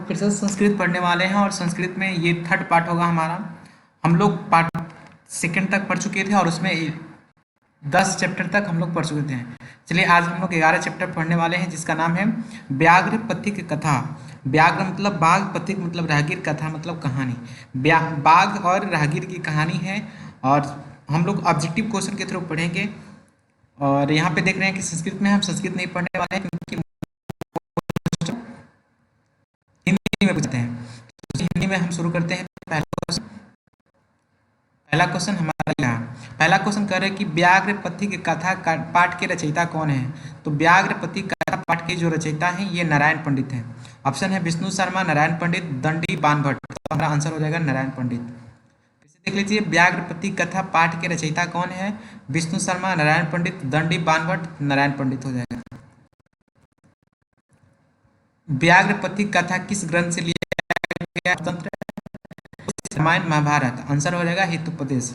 लोग फिर से संस्कृत पढ़ने वाले हैं और संस्कृत में ये थर्ड पार्ट होगा हमारा। हम लोग पार्ट सेकंड तक पढ़ चुके थे और उसमें 10 चैप्टर तक हम लोग पढ़ चुके थे। चलिए आज हम लोग 11 चैप्टर पढ़ने वाले हैं जिसका नाम है व्याघ्र पथिक कथा। व्याघ्र मतलब बाघ, पथिक मतलब राहगीर, कथा मतलब कहानी। बाघ और राहगीर की कहानी है और हम लोग ऑब्जेक्टिव क्वेश्चन के थ्रू पढ़ेंगे। और यहाँ पे देख रहे हैं कि संस्कृत में हम संस्कृत नहीं पढ़ने वाले हैं क्योंकि हिंदी में पूछते हैं। तो हिंदी में हम शुरू करते हैं। पहला क्वेश्चन हमारा यहाँ पहला क्वेश्चन कह रहे हैं कि व्याघ्र पथिक कथा पाठ के रचयिता कौन है। तो व्याघ्र पथिक कथा पाठ के जो रचयिता हैं ये नारायण पंडित हैं। ऑप्शन है विष्णु शर्मा, नारायण पंडित, दंडी, बाणभट्ट। तो हमारा आंसर हो जाएगा नारायण पंडित। देख लीजिए व्याघ्र पथिक कथा पाठ के रचयिता कौन है। विष्णु शर्मा, नारायण पंडित, दंडी, बाणभट्ट, नारायण पंडित हो जाएगा। व्याघ्र पथिक कथा किस ग्रंथ से लिया गया तंत्र? रामायण महाभारत। आंसर हो जाएगा हितोपदेश।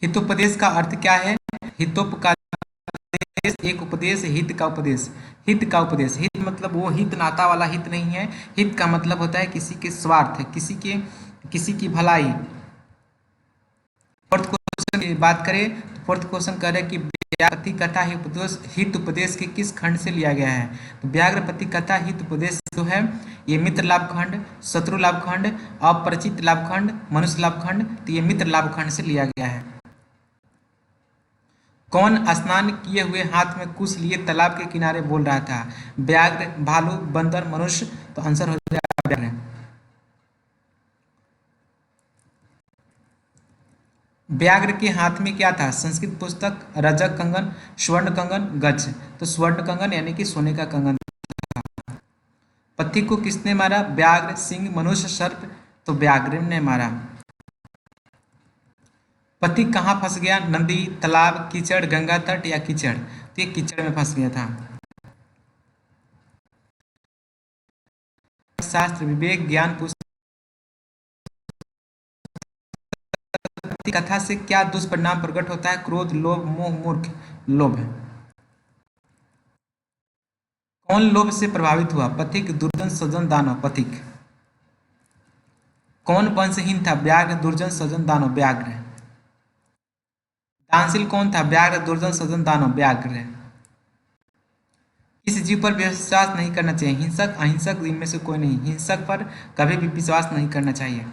हितोपदेश का अर्थ क्या है? हितोप का एक उपदेश, हित का उपदेश। हित का उपदेश, हित मतलब वो हित नाता वाला हित नहीं है। हित का मतलब होता है किसी के स्वार्थ, किसी की भलाई। फोर्थ क्वेश्चन की बात करें तो फोर्थ क्वेश्चन कह रहे हैं कि व्याघ्रपति कथा हित उपदेश के किस खंड से लिया गया है। तो व्याघ्रपति कथा हित उपदेश जो है ये मित्र लाभ खंड, शत्रु लाभ खंड, अपरिचित लाभ खंड, मनुष्य लाभ खंड। तो ये मित्र लाभ खंड से लिया गया है। कौन स्नान किए हुए हाथ में कुश लिए तालाब के किनारे बोल रहा था? व्याघ्र, भालू, बंदर, मनुष्य। तो आंसर हो जाएगा व्याघ्र। व्याघ्र के हाथ में क्या था? संस्कृत पुस्तक, रजक कंगन, स्वर्ण कंगन, गज। तो स्वर्ण कंगन यानी कि सोने का कंगन था। पथिक को किसने मारा? व्याघ्र, सिंह, मनुष्य, सर्प। तो व्याघ्र ने मारा। पथिक कहाँ फंस गया? नदी, तालाब, कीचड़, गंगा तट या कीचड़। तो ये कीचड़ में फंस गया था। शास्त्र, विवेक, ज्ञान, पुस्तक। कथा से क्या दुष्परिणाम प्रकट होता है? क्रोध, लोभ, मोह, मूर्ख। लोभ। कौन लोभ से प्रभावित हुआ? पथिक, दुर्जन, सज्जन, दानव। पथिक। कौन वंशहीन था? व्याघ्र, दुर्जन, सज्जन, दानव। व्याघ्र। दानशील कौन था? व्याघ्र, दुर्जन, सज्जन, दानव। व्याघ्र। किस जीव पर विश्वास नहीं करना चाहिए? हिंसक, अहिंसक, इनमें से कोई नहीं। हिंसक पर कभी भी विश्वास नहीं करना चाहिए।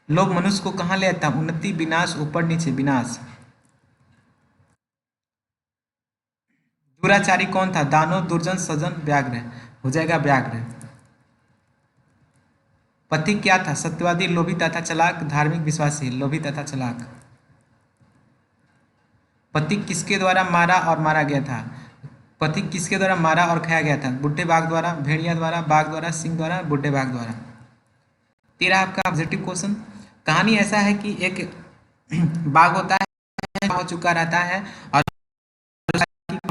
लोभ मनुष्य को कहाँ ले आता? उन्नति, विनाश, ऊपर नीचे, विनाश। दुराचारी कौन था? दानव, दुर्जन, सज्जन, व्याघ्र। हो जाएगा व्याघ्र। पथिक क्या था? सत्यवादी, लोभी तथा चालाक, धार्मिक, विश्वासी। लोभी तथा चालाक। पथिक किसके द्वारा मारा और मारा गया था? पथिक किसके द्वारा मारा और खाया गया था? बुड्ढे बाघ द्वारा, भेड़िया द्वारा, बाघ द्वारा, सिंह द्वारा, बुड्ढे बाघ द्वारा। तेरा आपका ऑब्जेक्टिव क्वेश्चन। कहानी ऐसा है कि एक बाघ होता है, हो चुका रहता है और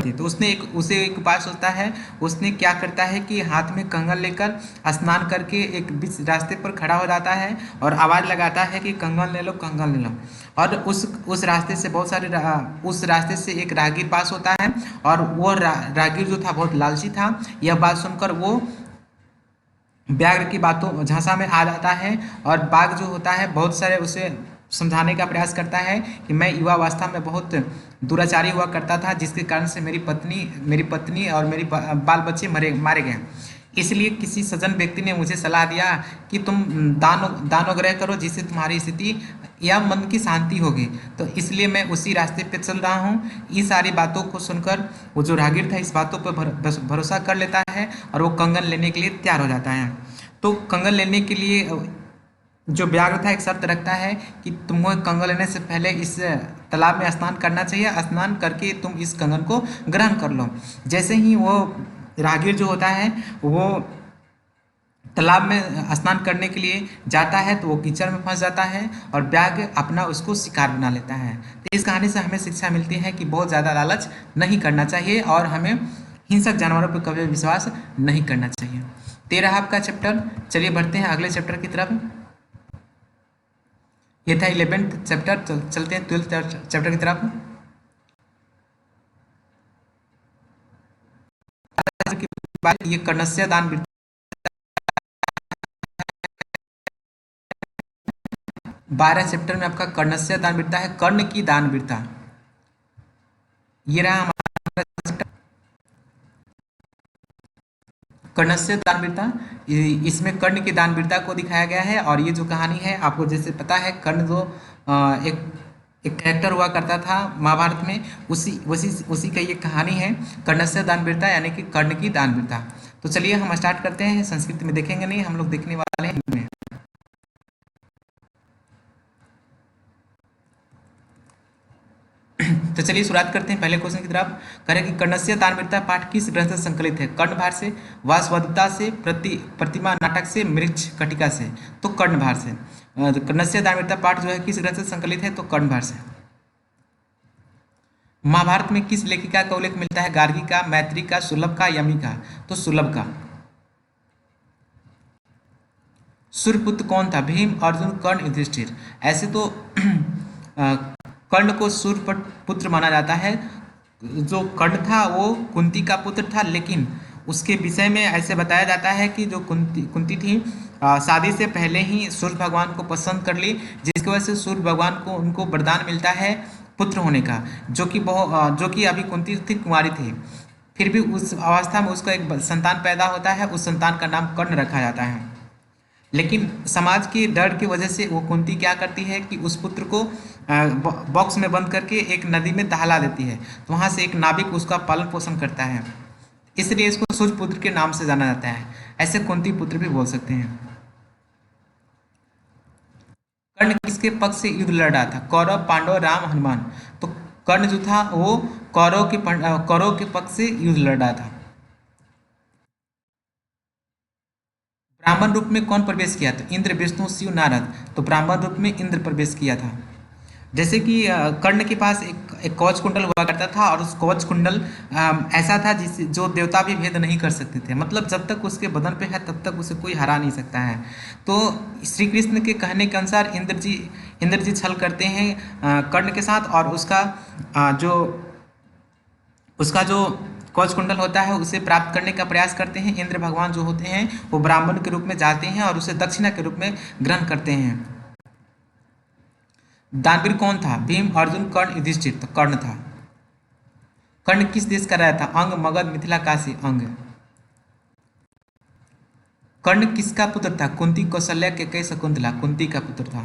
तो उसे एक उपाय सोचता है। उसने क्या करता है कि हाथ में कंगन लेकर स्नान करके एक बीच रास्ते पर खड़ा हो जाता है और आवाज लगाता है कि कंगन ले लो, कंगन ले लो। और उस रास्ते से बहुत सारे उस रास्ते से एक राहगीर पास होता है और वो राहगीर जो था बहुत लालची था। यह बात सुनकर वो व्याघ्र की बातों झांसा में आ जाता है और बाघ जो होता है बहुत सारे उसे समझाने का प्रयास करता है कि मैं युवावस्था में बहुत दुराचारी हुआ करता था जिसके कारण से मेरी पत्नी और मेरी बाल बच्चे मारे गए। इसलिए किसी सज्जन व्यक्ति ने मुझे सलाह दिया कि तुम दानोग्रह करो जिससे तुम्हारी स्थिति या मन की शांति होगी। तो इसलिए मैं उसी रास्ते पे चल रहा हूँ। ये सारी बातों को सुनकर वो जो राहगीर था इस बातों पर भरोसा कर लेता है और वो कंगन लेने के लिए तैयार हो जाता है। तो कंगन लेने के लिए जो व्याघ्र था एक शर्त रखता है कि तुमको कंगन लेने से पहले इस तालाब में स्नान करना चाहिए। स्नान करके तुम इस कंगन को ग्रहण कर लो। जैसे ही वो राहगीर जो होता है वो तालाब में स्नान करने के लिए जाता है तो वो कीचड़ में फंस जाता है और व्याघ्र अपना उसको शिकार बना लेता है। तो इस कहानी से हमें शिक्षा मिलती है कि बहुत ज़्यादा लालच नहीं करना चाहिए और हमें हिंसक जानवरों पर कभी विश्वास नहीं करना चाहिए। 13 आपका चैप्टर। चलिए बढ़ते हैं अगले चैप्टर की तरफ। ये था 11th चैप्टर। चलते हैं 12th चैप्टर की तरफ। की बाद ये कर्णस्य दान वृत्ता, 12 चैप्टर में आपका कर्णस्य दान वृत्ता है, कर्ण की दान वृत्ता। ये रहा हमारा कर्णस्य दान वृत्ता। इसमें कर्ण की दान वृत्ता को दिखाया गया है। और ये जो कहानी है आपको जैसे पता है, कर्ण जो एक एक कैरेक्टर हुआ करता था महाभारत में, उसी उसी उसी का ये कहानी है, कर्णस्य दान वृत्ता यानी कि कर्ण की दान वृत्ता। तो चलिए हम स्टार्ट करते हैं। संस्कृत में देखेंगे नहीं, हम लोग देखने वाले हैं हिंदी में। तो चलिए शुरुआत करते हैं पहले क्वेश्चन की तरफ। करें कि कर्णस्य दान वृत्ता पाठ किस ग्रंथ से संकलित है? कर्णभार से, वासवदत्ता से, प्रतिमा नाटक से, मृक्ष कटिका से। तो कर्णभार से। कर्णस्य दान वृत्ता पाठ जो है किस ग्रंथ से संकलित है? तो कर्णभार से। महाभारत में किस लेखिका का उल्लेख मिलता है? गार्गी का, मैत्री का, सुलभ का, यमी का। तो सुलभ का। सूर्यपुत्र कौन था? भीम, अर्जुन, कर्ण, युधिष्ठिर। ऐसे तो कर्ण को सूर्य पुत्र माना जाता है। जो कर्ण था वो कुंती का पुत्र था, लेकिन उसके विषय में ऐसे बताया जाता है कि जो कुंती थी शादी से पहले ही सूर्य भगवान को पसंद कर ली, जिसकी वजह से सूर्य भगवान को उनको वरदान मिलता है पुत्र होने का, जो कि अभी कुंती थी, कुंवारी थी। फिर भी उस अवस्था में उसका एक संतान पैदा होता है, उस संतान का नाम कर्ण रखा जाता है। लेकिन समाज के डर की वजह से वो कुंती क्या करती है कि उस पुत्र को बॉक्स में बंद करके एक नदी में दहला देती है। तो वहाँ से एक नाविक उसका पालन पोषण करता है, इसलिए इसको सूर्य पुत्र के नाम से जाना जाता है। ऐसे कुंती पुत्र भी बोल सकते हैं। कर्ण किसके पक्ष से युद्ध लड़ा था? कौरव, पांडव, राम, हनुमान। तो कर्ण जो था वो कौरव के पक्ष से युद्ध लड़ा था। ब्राह्मण रूप में कौन प्रवेश किया? तो इंद्र, विष्णु, शिव, नारद। तो ब्राह्मण रूप में इंद्र प्रवेश किया था। जैसे कि कर्ण के पास एक कवच कुंडल हुआ करता था, और उस कवच कुंडल ऐसा था जो देवता भी भेद नहीं कर सकते थे। मतलब जब तक उसके बदन पे है तब तक उसे कोई हरा नहीं सकता है। तो श्री कृष्ण के कहने के अनुसार इंद्र जी छल करते हैं कर्ण के साथ, और उसका जो कवच कुंडल होता है उसे प्राप्त करने का प्रयास करते हैं। इंद्र भगवान जो होते हैं वो ब्राह्मण के रूप में जाते हैं और उसे दक्षिणा के रूप में ग्रहण करते हैं। दानवीर कौन था? भीम, अर्जुन, कर्ण, युधिष्ठिर। तो कर्ण था। कर्ण किस देश का राजा था? अंग, मगध, मिथिला, काशी। अंग। कर्ण किसका पुत्र था? कुंती, कौशल्या, कैकेयी, शकुंतला। कुंती का पुत्र था।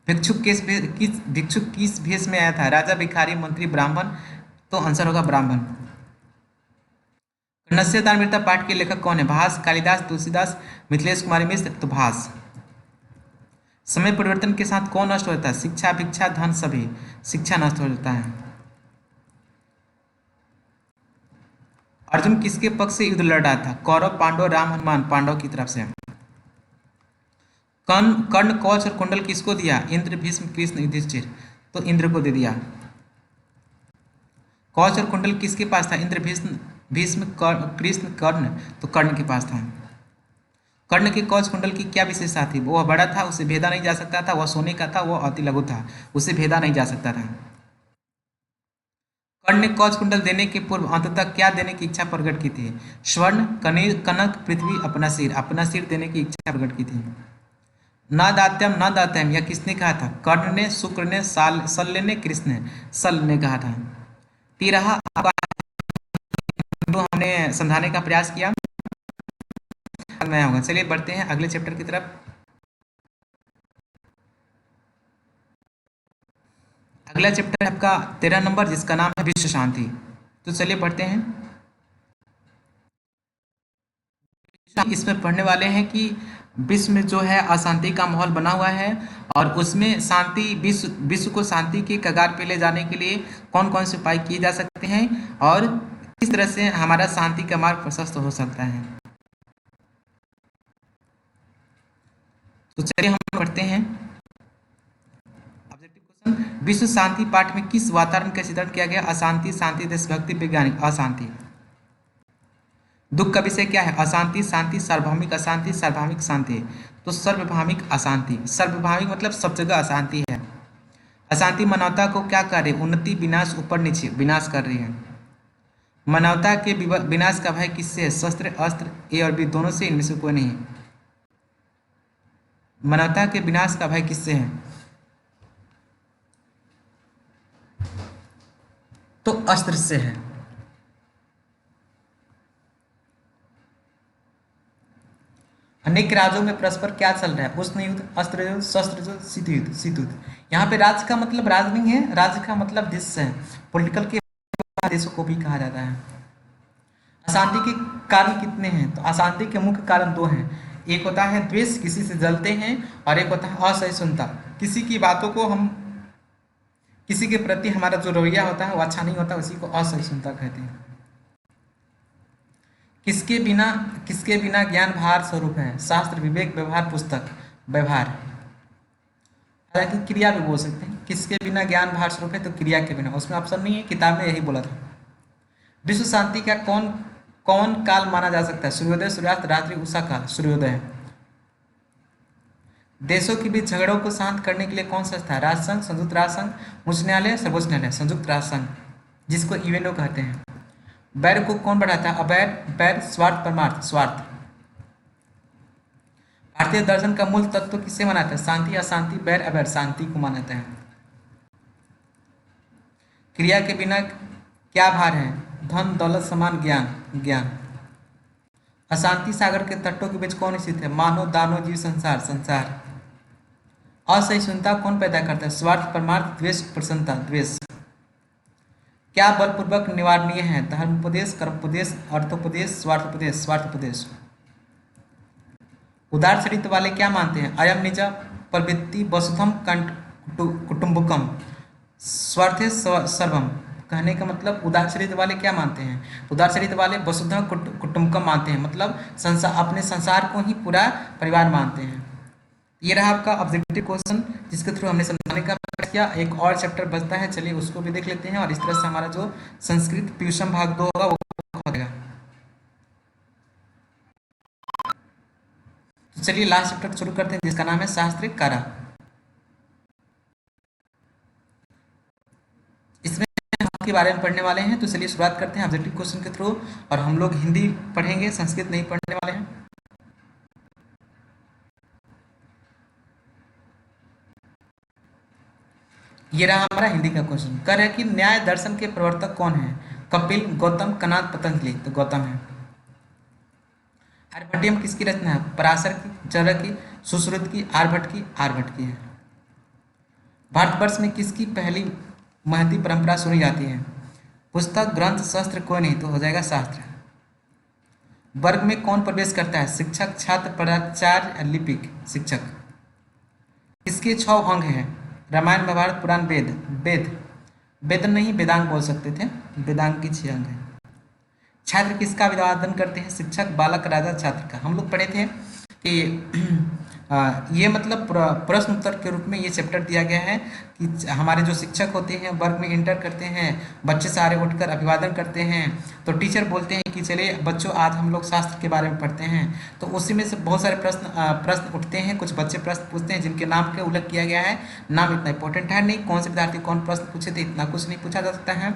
भिक्षुक किस भेष में आया था? राजा, भिखारी, मंत्री, ब्राह्मण। तो आंसर होगा ब्राह्मण। कर्णस्य दान वृत्ता पाठ के लेखक कौन है? भास, कालिदास, तुलसीदास, मिथिलेश कुमार मिश्र। तो भास। समय परिवर्तन के साथ कौन नष्ट होता है? शिक्षा, भिक्षा, धन, सभी। शिक्षा नष्ट हो जाता है। अर्जुन किसके पक्ष से युद्ध लड़ रहा था? कौरव, पांडव, राम, हनुमान। पांडव की तरफ से। कर्ण कवच और कुंडल किसको दिया? इंद्र, भीष्म, कृष्ण, युधिष्ठिर। तो इंद्र को दे दिया। कवच और कुंडल किसके पास था? इंद्र, भीष्म, कृष्ण, कर्ण। तो कर्ण के पास था। कर्ण के कवच कुंडल की क्या विशेषता थी? वह बड़ा था, उसे भेदा नहीं जा सकता था। वह सोने का था, वह अति लघु था, उसे भेदा नहीं जा सकता था। कर्ण ने कवच कुंडल देने के पूर्व अंततः क्या देने की इच्छा प्रकट की थी? स्वर्ण, कनक, पृथ्वी, अपना सिर। अपना सिर देने की इच्छा प्रकट की थी। न दात्यम न दात्यम, यह किसने कहा था? कर्ण ने, शुक्र ने, शल्य ने, कृष्ण ने। शल्य ने कहा था। तिरहा हमने समझाने का प्रयास किया, नया होगा। चलिए बढ़ते हैं अगले चैप्टर की तरफ। अगला चैप्टर है आपका 13 नंबर, जिसका नाम है विश्व शांति। तो चलिए पढ़ते हैं। इसमें पढ़ने वाले हैं कि विश्व में जो है अशांति का माहौल बना हुआ है, और उसमें विश्व को शांति के कगार पे ले जाने के लिए कौन कौन से उपाय किए जा सकते हैं, और किस तरह से हमारा शांति का मार्ग प्रशस्त हो सकता है। तो चलिए हम पढ़ते हैं। ऑब्जेक्टिव क्वेश्चन, विश्व शांति पाठ में किस वातावरण का चित्रण किया गया? अशांति, शांति, देशभक्ति, वैज्ञानिक। अशांति। दुख का विषय क्या है? अशांति, शांति, सार्वभौमिक अशांति, सार्वभौमिक शांति। तो सर्वभौमिक अशांति। सर्वभौमिक मतलब सब जगह अशांति है। अशांति मानवता को क्या कर रही है? उन्नति, विनाश, ऊपर नीचे, विनाश कर रही है। मानवता के विनाश का भय किससे है? शस्त्र, अस्त्र, ए और बी दोनों से, इनमें से कोई नहीं। मानवता के विनाश का भय किससे है? तो अस्त्र से है। अनेक राज्यों में परस्पर क्या चल रहा है? उष्ण युद्ध, अस्त्र युद्ध, शस्त्र युद्ध, शीत युद्ध, शीत युद्ध। यहाँ पे राज्य का मतलब राज्य नहीं है, राज्य का मतलब देश है। पॉलिटिकल के देशों को भी कहा जाता है। अशांति के कारण कितने हैं? तो अशांति के मुख्य कारण दो हैं। एक होता है द्वेष, किसी से जलते हैं, और एक होता है असहिष्णुता, किसी की बातों को हम, किसी के प्रति हमारा जो रवैया होता है वो अच्छा नहीं होता, उसी को असहिष्णुता कहते हैं। किसके बिना ज्ञान भार स्वरूप है? शास्त्र, विवेक, व्यवहार, पुस्तक। व्यवहार, हालांकि क्रिया भी बोल सकते हैं। किसके बिना ज्ञान भार स्वरूप है? तो क्रिया के बिना। उसमें ऑप्शन नहीं है, किताब में यही बोला था। विश्व शांति का कौन कौन काल माना जा सकता है? सूर्योदय, सूर्यास्त, रात्रि, उषा काल। सूर्योदय। देशों के बीच झगड़ों को शांत करने के लिए कौन संस्था है? राष्ट्रसंघ, संयुक्त राष्ट्र संघ, उच्च न्यायालय, सर्वोच्च न्यायालय। संयुक्त राष्ट्र संघ, जिसको यूएनओ कहते हैं। वैर को कौन बढ़ाता है? अवैर, वैर, स्वार्थ, परमार्थ। स्वार्थ। भारतीय दर्शन का मूल तत्व किसे माना जाता है? शांति, अशांति, वैर, अवैर। शांति को माना जाता है। क्रिया के बिना क्या भार है? धन, दौलत, सम्मान, ज्ञान। ज्ञान। अशांति सागर के तटों के बीच कौन स्थित है? मानव, दानव, जीव, संसार। संसार। असहिष्णुता कौन पैदा करता है? स्वार्थ, परमार्थ, द्वेष, प्रसन्नता। द्वेष। क्या बलपूर्वक निवारणीय है? धर्मोपदेश, कर्मोपदेश, अर्थोपदेश, स्वार्थोपदेश। स्वार्थोपदेश। उदार चरित्र वाले क्या मानते हैं? अयम निज प्रवृत्ति वसुधम कुटुम्बकम स्वार्थे सर्वम। कहने का मतलब उदार चरित्र वाले क्या मानते हैं? उदार चरित्र वाले वसुधम कुटुम्बकम मानते हैं, मतलब संसार, अपने संसार को ही पूरा परिवार मानते हैं। ये रहा आपका ऑब्जेक्टिव क्वेश्चन, जिसके थ्रू हमने समझाने का प्रयास किया। एक और चैप्टर बचता है, चलिए उसको भी देख लेते हैं, और इस तरह से हमारा जो संस्कृत ट्यूशन भाग 2 होगा वो हो जाएगा। तो चलिए लास्ट चैप्टर शुरू करते हैं, जिसका नाम है शास्त्र कारा। इसमें हम के बारे में पढ़ने वाले हैं, तो चलिए शुरुआत करते हैं ऑब्जेक्टिव क्वेश्चन के थ्रू। और हम लोग हिंदी पढ़ेंगे, संस्कृत नहीं पढ़ने वाले हैं। ये रहा हमारा हिंदी का क्वेश्चन। कह रहे हैं कि न्याय दर्शन के प्रवर्तक कौन है? कपिल, गौतम, कनाद, पतंजलि। तो गौतम है। आर्यभट्टियम किसकी रचना है? पराशर की, चरक की, सुश्रुत की, आर्यभट्ट की। आर्यभट्ट की है। भारतवर्ष में किसकी पहली महती परंपरा सुनी जाती है? पुस्तक, ग्रंथ, शस्त्र, कोई नहीं, तो हो जाएगा शास्त्र। वर्ग में कौन प्रवेश करता है? शिक्षक, छात्र, प्राचार्य, लिपिक। शिक्षक। किसके 6 अंग हैं? रामायण, महाभारत, पुराण, वेद। वेद। वेद नहीं, वेदांग बोल सकते थे। वेदांग की 6 अंग है। छात्र किसका अभिवादन करते हैं? शिक्षक, बालक, राजा, छात्र का। हम लोग पढ़े थे कि ये मतलब प्रश्न उत्तर के रूप में ये चैप्टर दिया गया है कि हमारे जो शिक्षक होते हैं वर्ग में इंटर करते हैं, बच्चे सारे उठकर अभिवादन करते हैं, तो टीचर बोलते हैं कि चलिए बच्चों आज हम लोग शास्त्र के बारे में पढ़ते हैं। तो उसी में से बहुत सारे प्रश्न उठते हैं, कुछ बच्चे प्रश्न पूछते हैं जिनके नाम का उल्लेख किया गया है। नाम इतना इंपॉर्टेंट है नहीं, कौन से विद्यार्थी कौन प्रश्न पूछे थे इतना कुछ नहीं पूछा जा सकता है।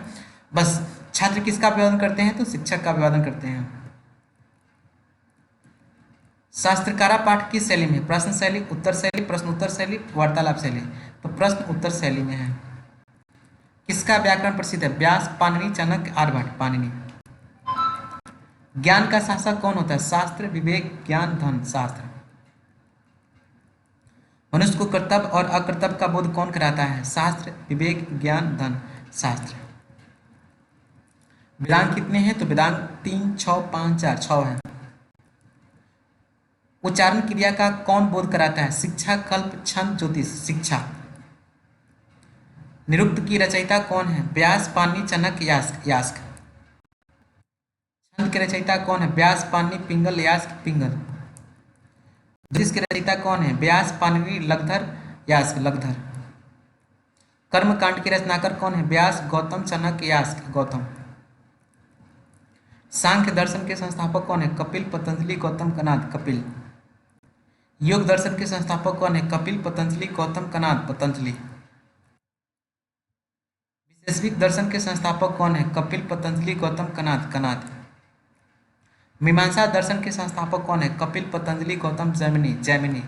बस छात्र किसका अभिवादन करते हैं? तो शिक्षक का अभिवादन करते हैं। शास्त्रकारा पाठ किस शैली में? प्रश्न शैली, उत्तर शैली, प्रश्न उत्तर शैली, वार्तालाप शैली। तो प्रश्न उत्तर शैली में है। किसका व्याकरण प्रसिद्ध है? व्यास, पाणिनि, चाणक्य, आर्यभट्ट। पाणिनि। ज्ञान का शासक कौन होता है? शास्त्र, विवेक, ज्ञान, धन। शास्त्र। मनुष्य को कर्तव्य और अकर्तव्य का बोध कौन कराता है? शास्त्र, विवेक, ज्ञान, धन। शास्त्र। वेदांग कितने हैं? तो वेदांग 3, 6, 5, 4। 6 है। उच्चारण क्रिया का कौन बोध कराता है? शिक्षा, कल्प, छंद, ज्योतिष। शिक्षा। निरुक्त की रचयिता कौन है? व्यास, पाणिनि, चाणक्य, यास्क। छंद के रचयिता कौन है? व्यास, पाणिनि, पिंगल, यास्क, पिंगल। ज्योतिष के रचयिता कौन है? व्यास, पाणिनि, लगधर, यास्क, लगधर। कर्म कांड के रचनाकर कौन है? व्यास, गौतम, चाणक्य, यास्क, गौतम। सांख्य दर्शन के संस्थापक कौन है? कपिल, पतंजलि, गौतम, कनाद, कपिल। योग दर्शन के संस्थापक कौन है? कपिल, पतंजलि, गौतम, कनाद, पतंजलि। वैश्विक दर्शन के संस्थापक कौन है? कपिल, पतंजलि, गौतम, कनाद? कनाद। मीमांसा दर्शन के संस्थापक कौन है? कपिल, पतंजलि, गौतम, जैमिनी? जैमिनी।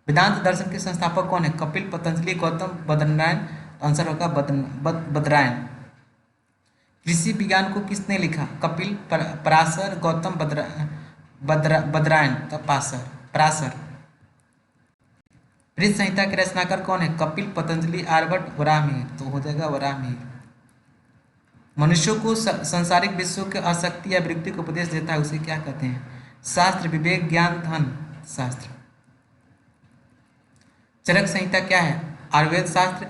वेदांत दर्शन के संस्थापक कौन है? कपिल, पतंजलि, गौतम, बद्रनारायण? आंसर होगा बद्रायण। कृषि विज्ञान को किसने लिखा? कपिल, पराशर, गौतम, बद्रायण? तब पराशर। बृहत संहिता के रचनाकार कौन है? कपिल, पतंजलि, आर्यभट्ट, वराहमिहिर? तो हो जाएगा वराहमिहिर। मनुष्यों को संसारिक विषयों के आसक्ति या विरक्ति को उपदेश देता है, उसे क्या कहते हैं? शास्त्र, विवेक, ज्ञान, धन? शास्त्र। चरक संहिता क्या है? आयुर्वेद शास्त्र,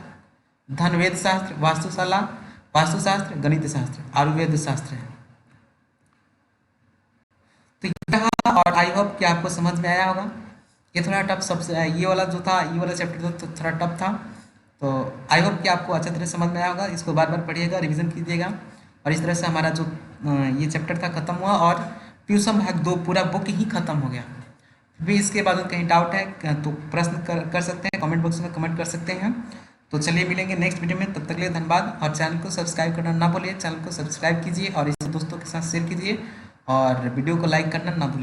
धनवेद शास्त्र, वास्तुशास्त्र, गणित शास्त्र? आयुर्वेद शास्त्र है। तो यह, और आई होप कि आपको समझ में आया होगा। ये थोड़ा टफ, सबसे ये वाला जो था, ये वाला चैप्टर तो थोड़ा टफ था, तो आई होप कि आपको अच्छी तरह समझ में आया होगा। इसको बार बार पढ़िएगा, रिवीजन कीजिएगा, और इस तरह से हमारा जो ये चैप्टर था खत्म हुआ, और ट्यूशन भाग 2 पूरा बुक ही खत्म हो गया। भी इसके बाद कहीं डाउट है तो प्रश्न कर सकते हैं, कमेंट बॉक्स में कमेंट कर सकते हैं। तो चलिए मिलेंगे नेक्स्ट वीडियो में, तब तक के लिए धन्यवाद। और चैनल को सब्सक्राइब करना ना भूलिए, चैनल को सब्सक्राइब कीजिए और इसे दोस्तों के साथ शेयर कीजिए, और वीडियो को लाइक करना ना भूलिए।